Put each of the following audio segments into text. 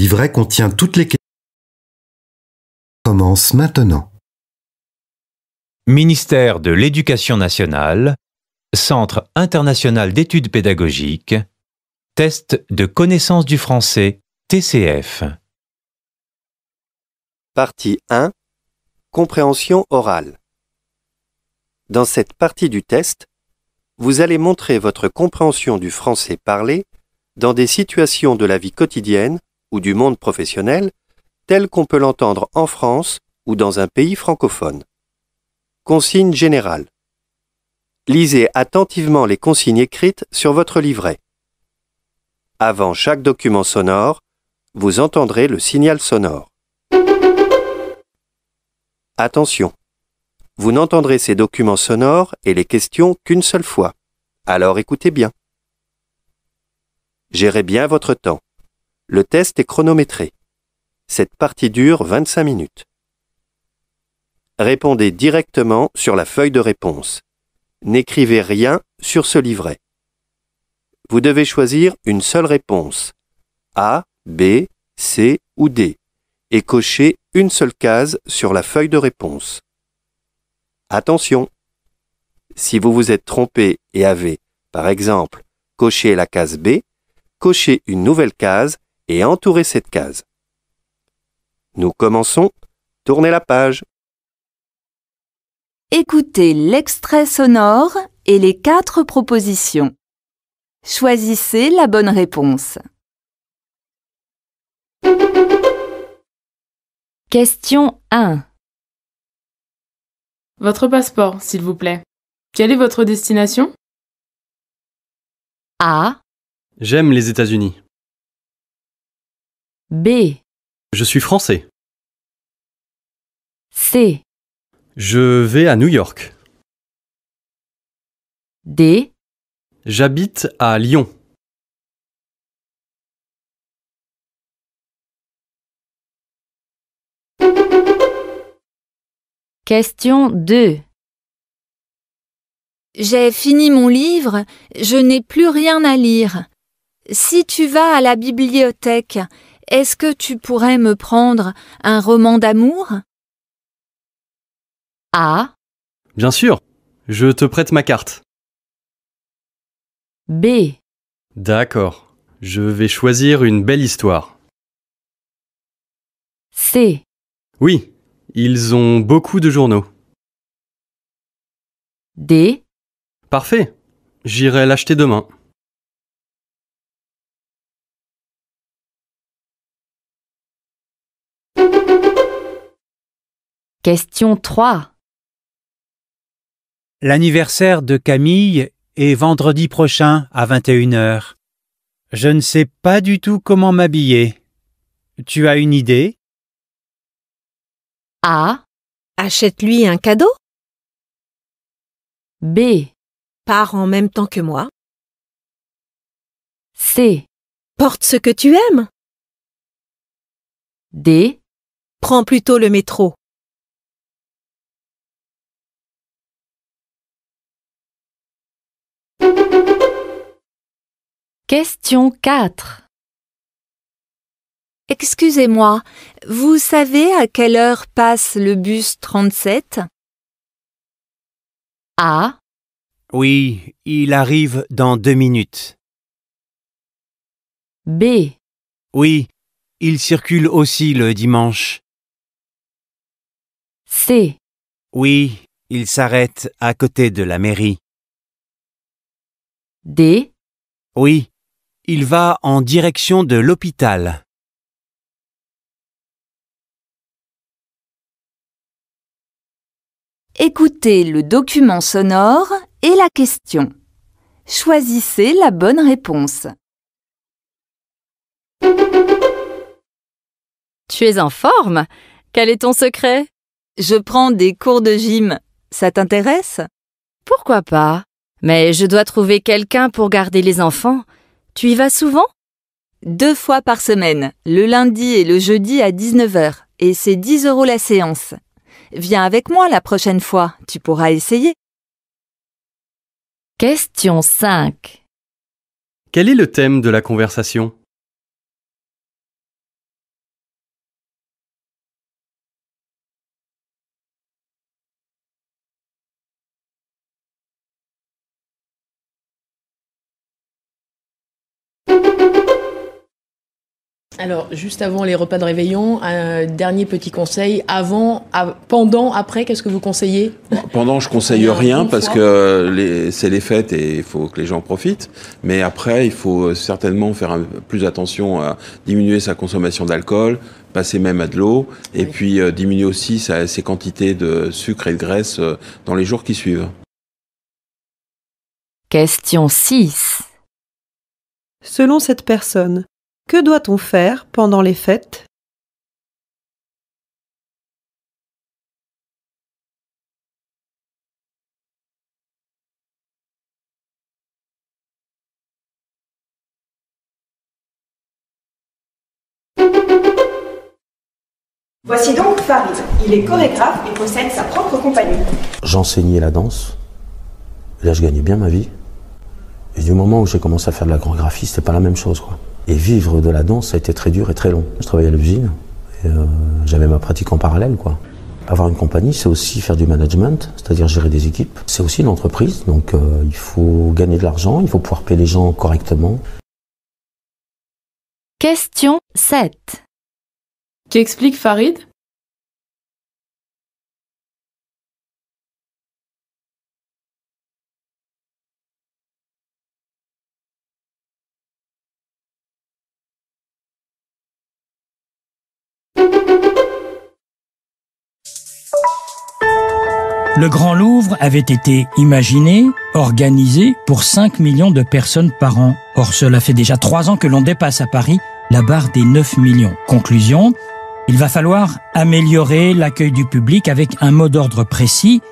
livret contient toutes les questions. Commence maintenant. Ministère de l'Éducation nationale, Centre international d'études pédagogiques, Test de connaissance du français, TCF. Partie 1. Compréhension orale. Dans cette partie du test, vous allez montrer votre compréhension du français parlé dans des situations de la vie quotidienne ou du monde professionnel telles qu'on peut l'entendre en France ou dans un pays francophone. Consigne générale. Lisez attentivement les consignes écrites sur votre livret. Avant chaque document sonore, vous entendrez le signal sonore. Attention, vous n'entendrez ces documents sonores et les questions qu'une seule fois. Alors écoutez bien. Gérez bien votre temps. Le test est chronométré. Cette partie dure 25 minutes. Répondez directement sur la feuille de réponse. N'écrivez rien sur ce livret. Vous devez choisir une seule réponse, A, B, C ou D, et cocher une seule case sur la feuille de réponse. Attention! Si vous vous êtes trompé et avez, par exemple, coché la case B, cochez une nouvelle case et entourez cette case. Nous commençons. Tournez la page. Écoutez l'extrait sonore et les 4 propositions. Choisissez la bonne réponse. Question 1. Votre passeport, s'il vous plaît. Quelle est votre destination? A. J'aime les États-Unis. B. Je suis français. C. Je vais à New York. D. J'habite à Lyon. Question 2. J'ai fini mon livre, je n'ai plus rien à lire. Si tu vas à la bibliothèque, est-ce que tu pourrais me prendre un roman d'amour? A. Bien sûr, je te prête ma carte. B. D'accord, je vais choisir une belle histoire. C. Oui, ils ont beaucoup de journaux. D. Parfait, j'irai l'acheter demain. Question 3. L'anniversaire de Camille est vendredi prochain à 21h. Je ne sais pas du tout comment m'habiller. Tu as une idée? A. Achète-lui un cadeau. B. Pars en même temps que moi. C. Porte ce que tu aimes. D. Prends plutôt le métro. Question 4. Excusez-moi, vous savez à quelle heure passe le bus 37? A. Oui, il arrive dans 2 minutes. B. Oui, il circule aussi le dimanche. C. Oui, il s'arrête à côté de la mairie. D. Oui, il va en direction de l'hôpital. Écoutez le document sonore et la question. Choisissez la bonne réponse. Tu es en forme? Quel est ton secret? Je prends des cours de gym. Ça t'intéresse? Pourquoi pas? Mais je dois trouver quelqu'un pour garder les enfants. Tu y vas souvent? 2 fois par semaine, le lundi et le jeudi à 19h, et c'est 10 € la séance. Viens avec moi la prochaine fois, tu pourras essayer. Question 5. Quel est le thème de la conversation? Alors, juste avant les repas de réveillon, un dernier petit conseil. Pendant, après, qu'est-ce que vous conseillez ? Pendant, je conseille rien parce que c'est les fêtes et il faut que les gens profitent. Mais après, il faut certainement faire plus attention à diminuer sa consommation d'alcool, passer même à de l'eau, et puis diminuer aussi ses quantités de sucre et de graisse dans les jours qui suivent. Question 6. Selon cette personne, que doit-on faire pendant les fêtes ? Voici donc Farid. Il est chorégraphe et possède sa propre compagnie. J'enseignais la danse. Et là, je gagnais bien ma vie. Et du moment où j'ai commencé à faire de la chorégraphie, c'était pas la même chose, quoi. Et vivre de la danse, ça a été très dur et très long. Je travaillais à l'usine et j'avais ma pratique en parallèle, quoi. Avoir une compagnie, c'est aussi faire du management, c'est-à-dire gérer des équipes. C'est aussi une entreprise, donc il faut gagner de l'argent, il faut pouvoir payer les gens correctement. Question 7. Qu'explique Farid ? Le Grand Louvre avait été imaginé, organisé pour 5 millions de personnes par an. Or, cela fait déjà 3 ans que l'on dépasse à Paris la barre des 9 millions. Conclusion, il va falloir améliorer l'accueil du public avec un mot d'ordre précis.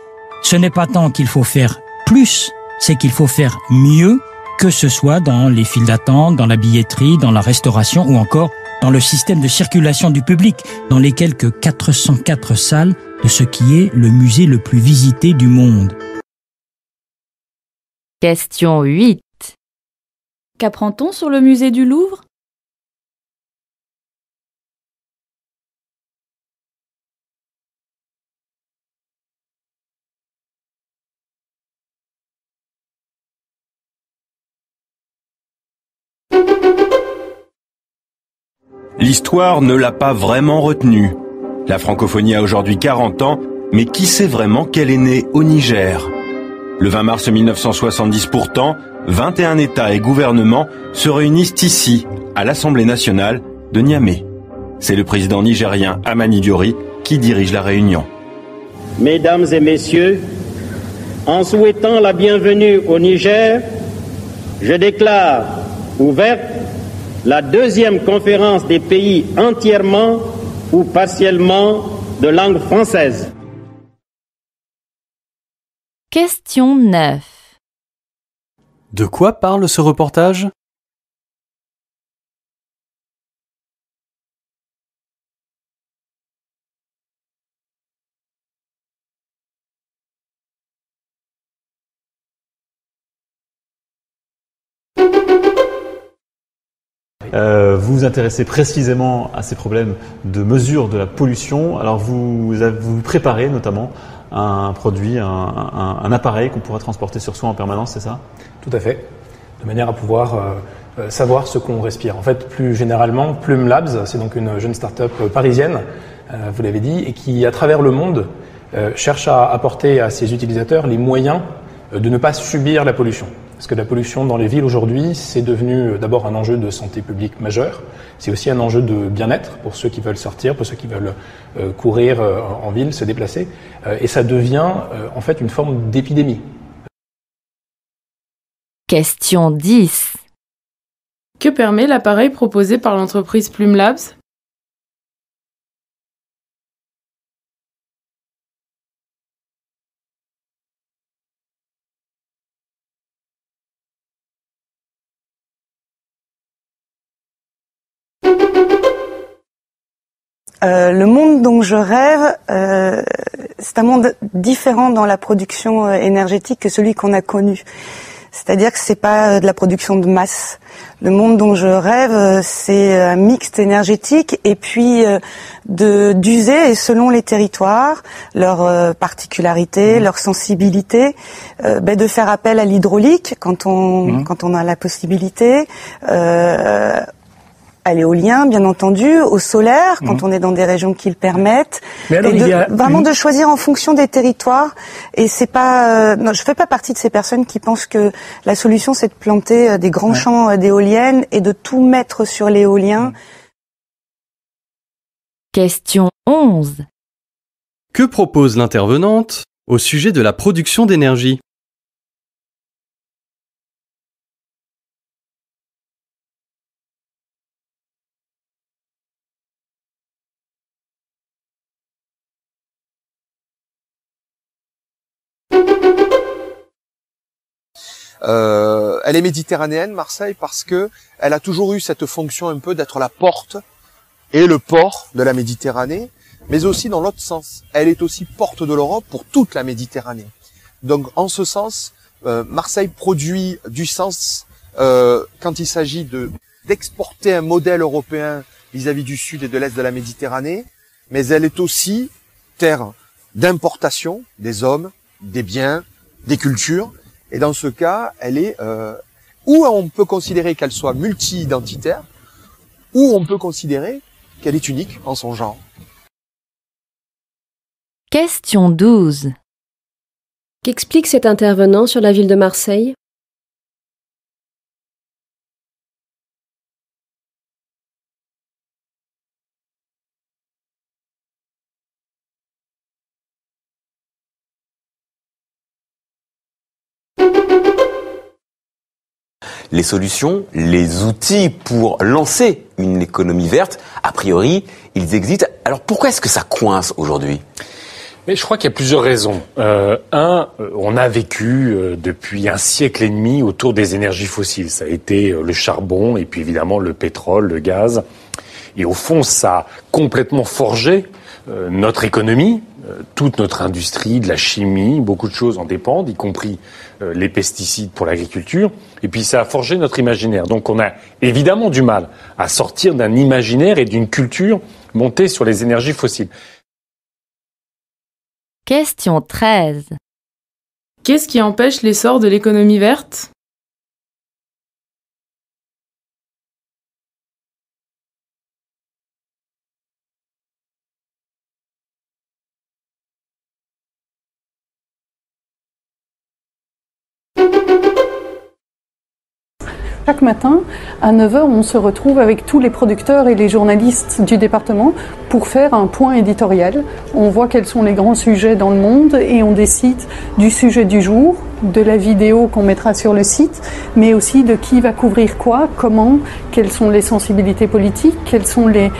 Ce n'est pas tant qu'il faut faire plus, c'est qu'il faut faire mieux, que ce soit dans les files d'attente, dans la billetterie, dans la restauration ou encore dans le système de circulation du public, dans les quelques 404 salles de ce qui est le musée le plus visité du monde. Question 8. Qu'apprend-on sur le musée du Louvre ? L'histoire ne l'a pas vraiment retenu. La francophonie a aujourd'hui 40 ans, mais qui sait vraiment qu'elle est née au Niger ? Le 20 mars 1970 pourtant, 21 États et gouvernements se réunissent ici, à l'Assemblée nationale de Niamey. C'est le président nigérien Hamani Diori qui dirige la réunion. Mesdames et messieurs, en souhaitant la bienvenue au Niger, je déclare ouverte la deuxième conférence des pays entièrement ou partiellement de langue française. Question 9. De quoi parle ce reportage ? Vous vous intéressez précisément à ces problèmes de mesure de la pollution. Alors vous préparez notamment un produit, un appareil qu'on pourra transporter sur soi en permanence, c'est ça ? Tout à fait, de manière à pouvoir savoir ce qu'on respire. En fait, plus généralement, Plume Labs, c'est donc une jeune start-up parisienne, vous l'avez dit, et qui, à travers le monde, cherche à apporter à ses utilisateurs les moyens de ne pas subir la pollution. Parce que la pollution dans les villes aujourd'hui, c'est devenu d'abord un enjeu de santé publique majeur. C'est aussi un enjeu de bien-être pour ceux qui veulent sortir, pour ceux qui veulent courir en ville, se déplacer. Et ça devient en fait une forme d'épidémie. Question 10. Que permet l'appareil proposé par l'entreprise Plume Labs ? Le monde dont je rêve, c'est un monde différent dans la production énergétique que celui qu'on a connu. C'est-à-dire que c'est pas de la production de masse. Le monde dont je rêve, c'est un mixte énergétique et puis d'user selon les territoires, leurs particularités, leurs sensibilités, de faire appel à l'hydraulique quand on a la possibilité. à l'éolien, bien entendu, au solaire, quand on est dans des régions qui le permettent. Mais alors, de choisir en fonction des territoires. Et c'est pas, non, je fais pas partie de ces personnes qui pensent que la solution c'est de planter des grands champs d'éoliennes et de tout mettre sur l'éolien. Question 11. Que propose l'intervenante au sujet de la production d'énergie ? Elle est méditerranéenne, Marseille, parce que elle a toujours eu cette fonction un peu d'être la porte et le port de la Méditerranée, mais aussi dans l'autre sens. Elle est aussi porte de l'Europe pour toute la Méditerranée. Donc, en ce sens, Marseille produit du sens quand il s'agit d'exporter un modèle européen vis-à-vis du sud et de l'est de la Méditerranée, mais elle est aussi terre d'importation des hommes, des biens, des cultures. Et dans ce cas, elle est où on peut considérer qu'elle soit multi-identitaire, ou on peut considérer qu'elle est unique en son genre. Question 12. Qu'explique cet intervenant sur la ville de Marseille ? Les solutions, les outils pour lancer une économie verte, a priori, ils existent. Alors pourquoi est-ce que ça coince aujourd'hui ? Mais je crois qu'il y a plusieurs raisons. On a vécu depuis un siècle et demi autour des énergies fossiles. Ça a été le charbon et puis évidemment le pétrole, le gaz. Et au fond, ça a complètement forgé notre économie, toute notre industrie, de la chimie, beaucoup de choses en dépendent, y compris les pesticides pour l'agriculture. Et puis ça a forgé notre imaginaire. Donc on a évidemment du mal à sortir d'un imaginaire et d'une culture montée sur les énergies fossiles. Question 13. Qu'est-ce qui empêche l'essor de l'économie verte ? Chaque matin, à 9h, on se retrouve avec tous les producteurs et les journalistes du département pour faire un point éditorial. On voit quels sont les grands sujets dans le monde et on décide du sujet du jour, de la vidéo qu'on mettra sur le site, mais aussi de qui va couvrir quoi, comment, quelles sont les sensibilités politiques, quelles sont les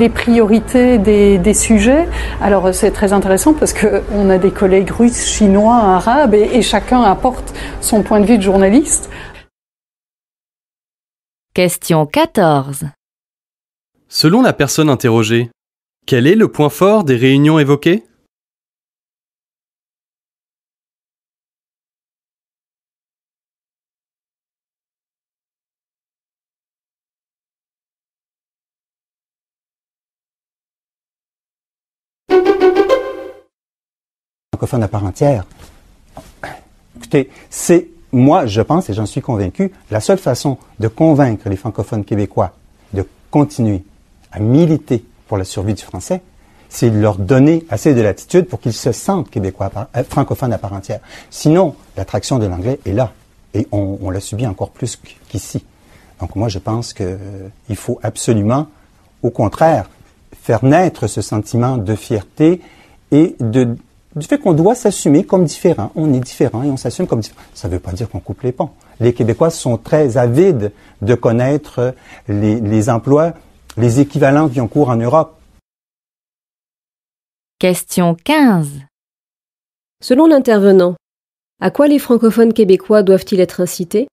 priorités des sujets. Alors c'est très intéressant parce qu'on a des collègues russes, chinois, arabes et chacun apporte son point de vue de journaliste. Question 14. Selon la personne interrogée, quel est le point fort des réunions évoquées ? Francophone à part entière. Écoutez, c'est, moi, je pense, et j'en suis convaincu, la seule façon de convaincre les francophones québécois de continuer à militer pour la survie du français, c'est de leur donner assez de latitude pour qu'ils se sentent québécois, francophones à part entière. Sinon, l'attraction de l'anglais est là, et on la subit encore plus qu'ici. Donc moi, je pense qu'il faut absolument, au contraire, faire naître ce sentiment de fierté et du fait qu'on doit s'assumer comme différent. On est différent et on s'assume comme différent. Ça ne veut pas dire qu'on coupe les ponts. Les Québécois sont très avides de connaître les emplois, les équivalents qui ont cours en Europe. Question 15. Selon l'intervenant, à quoi les francophones québécois doivent-ils être incités ?